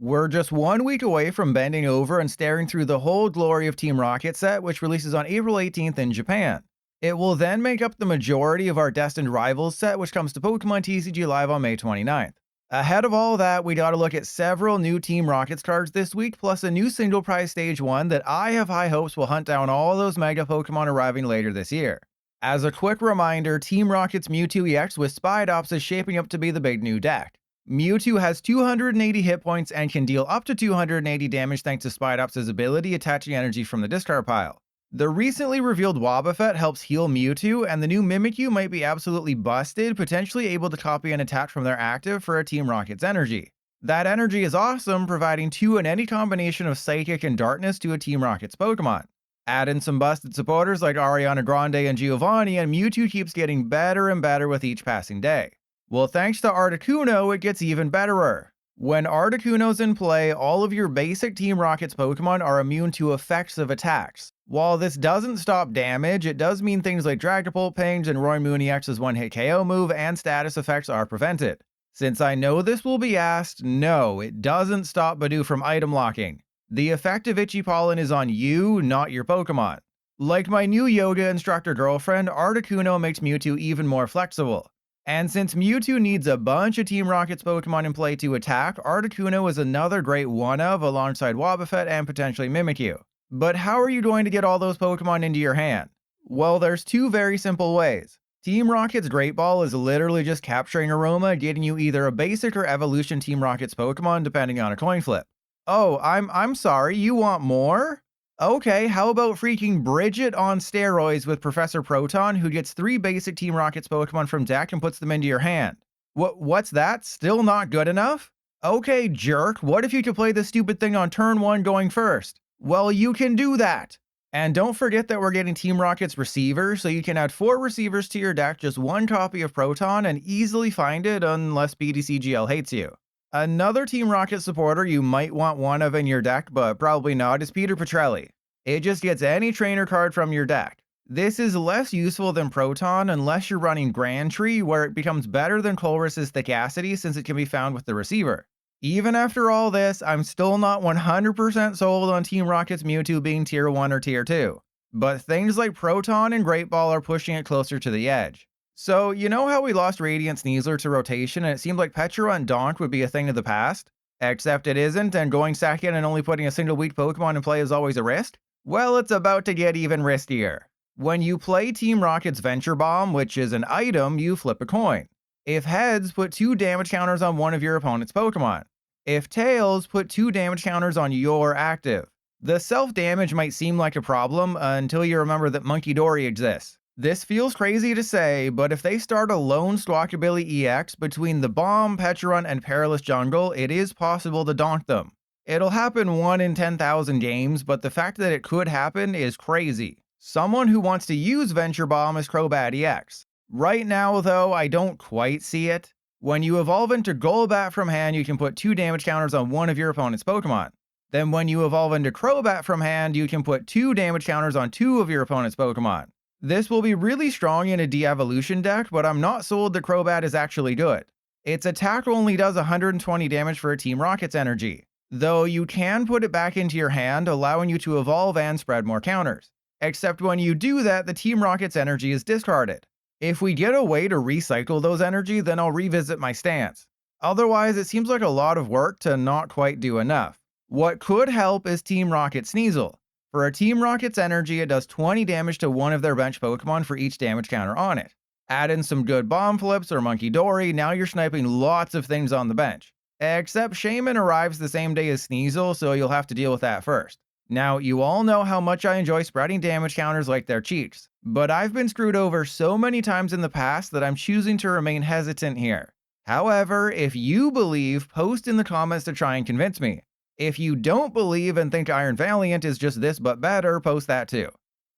We're just 1 week away from bending over and staring through the whole glory of Team Rocket set, which releases on April 18th in Japan. It will then make up the majority of our Destined Rivals set, which comes to Pokemon TCG Live on May 29th. Ahead of all that, we gotta look at several new Team Rockets cards this week, plus a new single prize stage 1 that I have high hopes will hunt down all those Mega Pokemon arriving later this year. As a quick reminder, Team Rocket's Mewtwo EX with Spidops is shaping up to be the big new deck. Mewtwo has 280 hit points and can deal up to 280 damage thanks to Spidops' ability attaching energy from the discard pile. The recently revealed Wobbuffet helps heal Mewtwo, and the new Mimikyu might be absolutely busted, potentially able to copy and attach from their active for a Team Rocket's energy. That energy is awesome, providing 2 in any combination of Psychic and Darkness to a Team Rocket's Pokemon. Add in some busted supporters like Ariana Grande and Giovanni, and Mewtwo keeps getting better and better with each passing day. Well, thanks to Articuno, it gets even betterer. When Articuno's in play, all of your basic Team Rocket's Pokemon are immune to effects of attacks. While this doesn't stop damage, it does mean things like Dragapult, Pings, and Roy Moon EX's one-hit KO move and status effects are prevented. Since I know this will be asked, no, it doesn't stop Badoo from item locking. The effect of Itchy Pollen is on you, not your Pokemon. Like my new yoga instructor girlfriend, Articuno makes Mewtwo even more flexible. And since Mewtwo needs a bunch of Team Rocket's Pokemon in play to attack, Articuno is another great one-of alongside Wobbuffet and potentially Mimikyu. But how are you going to get all those Pokemon into your hand? Well, there's 2 very simple ways. Team Rocket's Great Ball is literally just capturing Aroma, getting you either a basic or evolution Team Rocket's Pokemon depending on a coin flip. Oh, I'm sorry, you want more? Okay, how about freaking Bridget on steroids with Professor Proton, who gets 3 basic Team Rocket's Pokemon from deck and puts them into your hand? What's that? Still not good enough? Okay, jerk, what if you could play this stupid thing on turn 1 going first? Well, you can do that! And don't forget that we're getting Team Rocket's Receiver, so you can add 4 receivers to your deck, just 1 copy of Proton, and easily find it unless BDCGL hates you. Another Team Rocket supporter you might want one of in your deck, but probably not, is Peter Petrelli. It just gets any trainer card from your deck. This is less useful than Proton unless you're running Grand Tree, where it becomes better than Colress's Thicacity since it can be found with the receiver. Even after all this, I'm still not 100% sold on Team Rocket's Mewtwo being Tier 1 or Tier 2. But things like Proton and Great Ball are pushing it closer to the edge. So, you know how we lost Radiant Sneasler to rotation and it seemed like Petra Donk would be a thing of the past? Except it isn't, and going second and only putting a single weak Pokemon in play is always a risk? Well, it's about to get even riskier. When you play Team Rocket's Venture Bomb, which is an item, you flip a coin. If heads, put 2 damage counters on one of your opponent's Pokemon. If tails, put 2 damage counters on your active. The self-damage might seem like a problem until you remember that Monkey Dory exists. This feels crazy to say, but if they start a lone Squawkabilly EX between the Bomb, Pecharunt, and Perilous Jungle, it is possible to donk them. It'll happen 1 in 10,000 games, but the fact that it could happen is crazy. Someone who wants to use Venture Bomb is Crobat EX. Right now, though, I don't quite see it. When you evolve into Golbat from hand, you can put 2 damage counters on one of your opponent's Pokemon. Then when you evolve into Crobat from hand, you can put 2 damage counters on 2 of your opponent's Pokemon. This will be really strong in a de-evolution deck, but I'm not sold that Crobat is actually good. Its attack only does 120 damage for a Team Rocket's energy, though you can put it back into your hand, allowing you to evolve and spread more counters. Except when you do that, the Team Rocket's energy is discarded. If we get a way to recycle those energy, then I'll revisit my stance. Otherwise, it seems like a lot of work to not quite do enough. What could help is Team Rocket Sneasel. For a Team Rocket's energy, it does 20 damage to one of their bench Pokemon for each damage counter on it. Add in some good Bomb Flips or Monkey Dory, now you're sniping lots of things on the bench. Except Shaman arrives the same day as Sneasel, so you'll have to deal with that first. Now, you all know how much I enjoy spreading damage counters like their cheeks, but I've been screwed over so many times in the past that I'm choosing to remain hesitant here. However, if you believe, post in the comments to try and convince me. If you don't believe and think Iron Valiant is just this but better, post that too.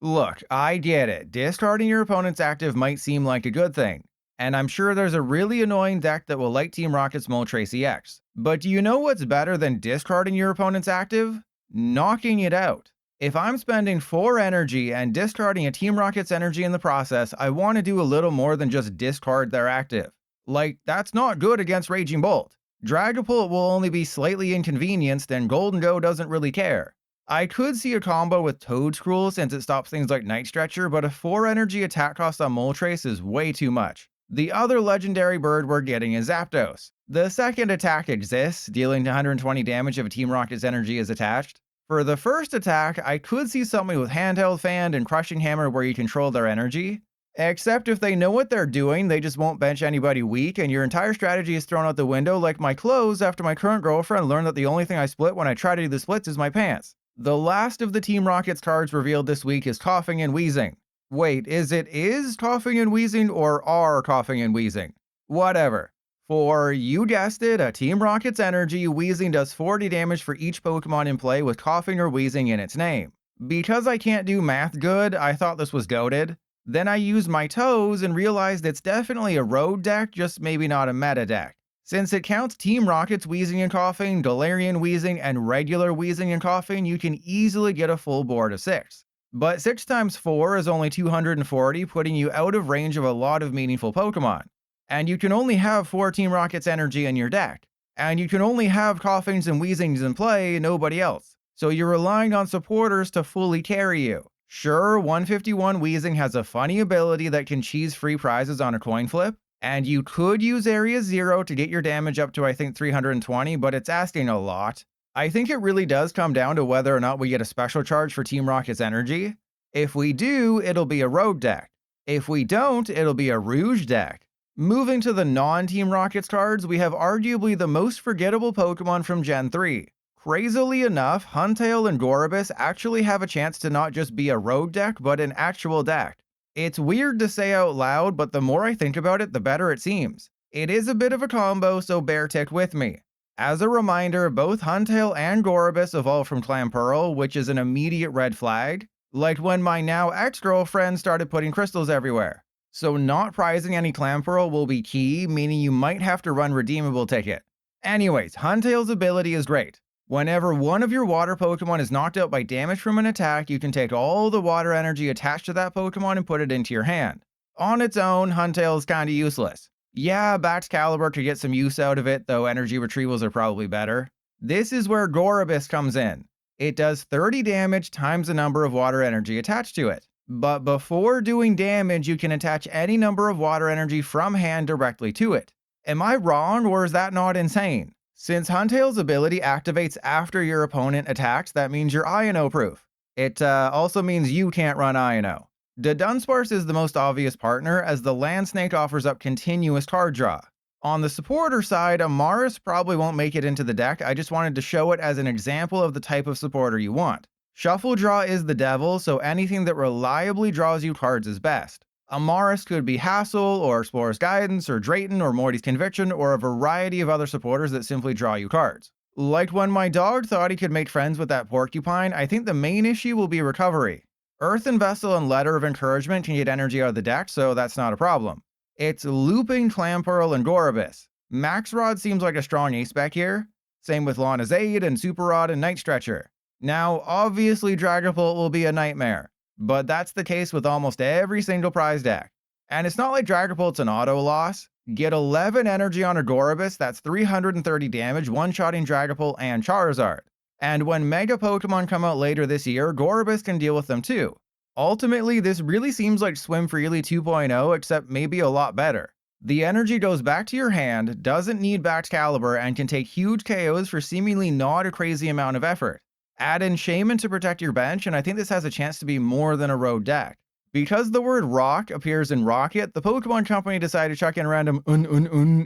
Look, I get it, discarding your opponent's active might seem like a good thing, and I'm sure there's a really annoying deck that will like Team Rocket's Moltres EX. But do you know what's better than discarding your opponent's active? Knocking it out. If I'm spending 4 energy and discarding a Team Rocket's energy in the process, I want to do a little more than just discard their active. Like, that's not good against Raging Bolt. Dragapult will only be slightly inconvenienced, and Golden Go doesn't really care. I could see a combo with Toedscruel since it stops things like Night Stretcher, but a 4 energy attack cost on Moltres is way too much. The other legendary bird we're getting is Zapdos. The second attack exists, dealing 120 damage if a Team Rocket's energy is attached. For the first attack, I could see something with Handheld Fan and Crushing Hammer where you control their energy. Except if they know what they're doing, they just won't bench anybody weak, and your entire strategy is thrown out the window like my clothes after my current girlfriend learned that the only thing I split when I try to do the splits is my pants. The last of the Team Rockets cards revealed this week is Coughing and Wheezing. Wait, is Coughing and Wheezing or are Coughing and Wheezing? Whatever. For, you guessed it, a Team Rocket's energy, Wheezing does 40 damage for each Pokemon in play with Coughing or Wheezing in its name. Because I can't do math good, I thought this was goated. Then I used my toes and realized it's definitely a road deck, just maybe not a meta deck. Since it counts Team Rocket's Wheezing and Coughing, Galarian Wheezing, and regular Wheezing and Coughing, you can easily get a full board of 6. But 6 times 4 is only 240, putting you out of range of a lot of meaningful Pokemon. And you can only have 4 Team Rocket's energy in your deck. And you can only have Coughings and Wheezings in play, nobody else. So you're relying on supporters to fully carry you. Sure, 151 Wheezing has a funny ability that can cheese free prizes on a coin flip, and you could use Area 0 to get your damage up to I think 320, but it's asking a lot. I think it really does come down to whether or not we get a special charge for Team Rocket's energy. If we do, it'll be a road deck. If we don't, it'll be a Rouge deck. Moving to the non-Team Rockets cards, we have arguably the most forgettable Pokemon from Gen 3. Crazily enough, Huntail and Gorebyss actually have a chance to not just be a road deck, but an actual deck. It's weird to say out loud, but the more I think about it, the better it seems. It is a bit of a combo, so bear tick with me. As a reminder, both Huntail and Gorebyss evolved from Clamperl, which is an immediate red flag, like when my now ex-girlfriend started putting crystals everywhere. So not prizing any Clamperl will be key, meaning you might have to run redeemable ticket. Anyways, Huntail's ability is great. Whenever one of your water Pokemon is knocked out by damage from an attack, you can take all the water energy attached to that Pokemon and put it into your hand. On its own, Huntail is kinda useless. Yeah, Baxcalibur could get some use out of it, though energy retrievals are probably better. This is where Gorebyss comes in. It does 30 damage times the number of water energy attached to it. But before doing damage, you can attach any number of water energy from hand directly to it. Am I wrong, or is that not insane? Since Huntail's ability activates after your opponent attacks, that means you're Iono proof. It also means you can't run Iono. The Dunsparce is the most obvious partner, as the Land Snake offers up continuous card draw. On the supporter side, Amaris probably won't make it into the deck. I just wanted to show it as an example of the type of supporter you want. Shuffle draw is the devil, so anything that reliably draws you cards is best. Amaris could be Hassel, or Explorer's Guidance, or Drayton, or Morty's Conviction, or a variety of other supporters that simply draw you cards. Like when my dog thought he could make friends with that porcupine, I think the main issue will be recovery. Earthen Vessel and Letter of Encouragement can get energy out of the deck, so that's not a problem. It's looping Clamperl and Gorebyss. Max Rod seems like a strong ace spec here. Same with Lana's Aid and Super Rod and Night Stretcher. Now, obviously Dragapult will be a nightmare, but that's the case with almost every single prize deck. And it's not like Dragapult's an auto loss. Get 11 energy on a Gorebyss, that's 330 damage, one-shotting Dragapult and Charizard. And when Mega Pokemon come out later this year, Gorebyss can deal with them too. Ultimately, this really seems like Swim Freely 2.0, except maybe a lot better. The energy goes back to your hand, doesn't need Baxcalibur, and can take huge KOs for seemingly not a crazy amount of effort. Add in Shaman to protect your bench, and I think this has a chance to be more than a road deck. Because the word rock appears in Rocket, the Pokemon Company decided to chuck in random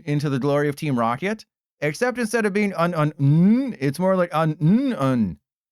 into the glory of Team Rocket. Except instead of being it's more like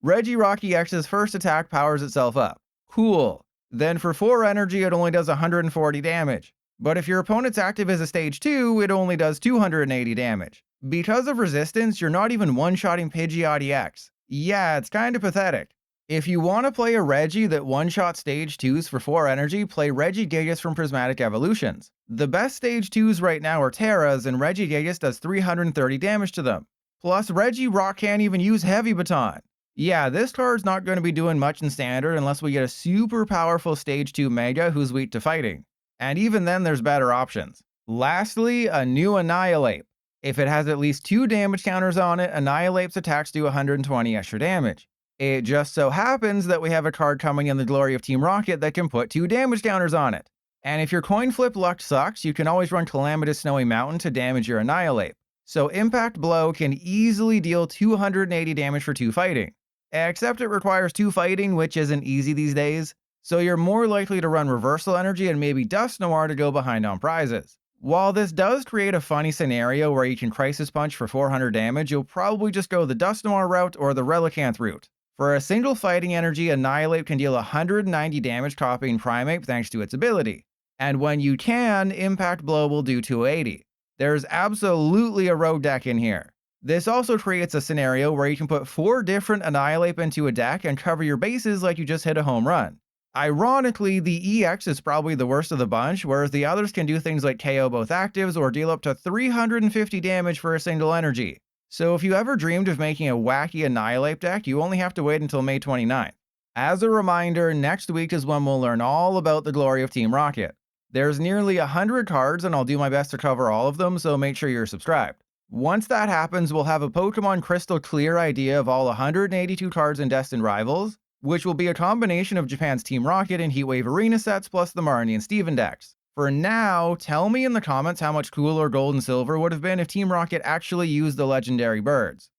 Reggie Rocky X's first attack powers itself up. Cool. Then for 4 energy, it only does 140 damage. But if your opponent's active is a stage 2, it only does 280 damage. Because of resistance, you're not even one-shotting Pidgeotty X. Yeah, it's kinda pathetic. If you want to play a Reggie that one-shot stage 2s for 4 energy, play Regigigas from Prismatic Evolutions. The best stage 2s right now are Terras, and Regigigas does 330 damage to them. Plus, Regirock can't even use Heavy Baton. Yeah, this card's not going to be doing much in Standard unless we get a super powerful stage 2 Mega who's weak to fighting. And even then, there's better options. Lastly, a new Annihilate. If it has at least 2 damage counters on it, Annihilape's attacks do 120 extra damage. It just so happens that we have a card coming in the Glory of Team Rocket that can put 2 damage counters on it. And if your coin flip luck sucks, you can always run Calamitous Snowy Mountain to damage your Annihilape. So Impact Blow can easily deal 280 damage for 2 fighting. Except it requires 2 fighting, which isn't easy these days, so you're more likely to run Reversal Energy and maybe Dust Noir to go behind on prizes. While this does create a funny scenario where you can Crisis Punch for 400 damage, you'll probably just go the Dust Noir route or the Relicanth route. For a single fighting energy, Annihilape can deal 190 damage copying Primeape thanks to its ability. And when you can, Impact Blow will do 280. There's absolutely a road deck in here. This also creates a scenario where you can put 4 different Annihilape into a deck and cover your bases like you just hit a home run. Ironically, the EX is probably the worst of the bunch, whereas the others can do things like KO both actives or deal up to 350 damage for a single energy. So if you ever dreamed of making a wacky Annihilape deck, you only have to wait until May 29th. As a reminder, next week is when we'll learn all about the glory of Team Rocket. There's nearly 100 cards and I'll do my best to cover all of them, so make sure you're subscribed. Once that happens, we'll have a Pokemon crystal clear idea of all 182 cards in Destined Rivals, which will be a combination of Japan's Team Rocket and Heatwave Arena sets plus the Marnie and Steven decks. For now, tell me in the comments how much cooler Gold and Silver would have been if Team Rocket actually used the legendary birds.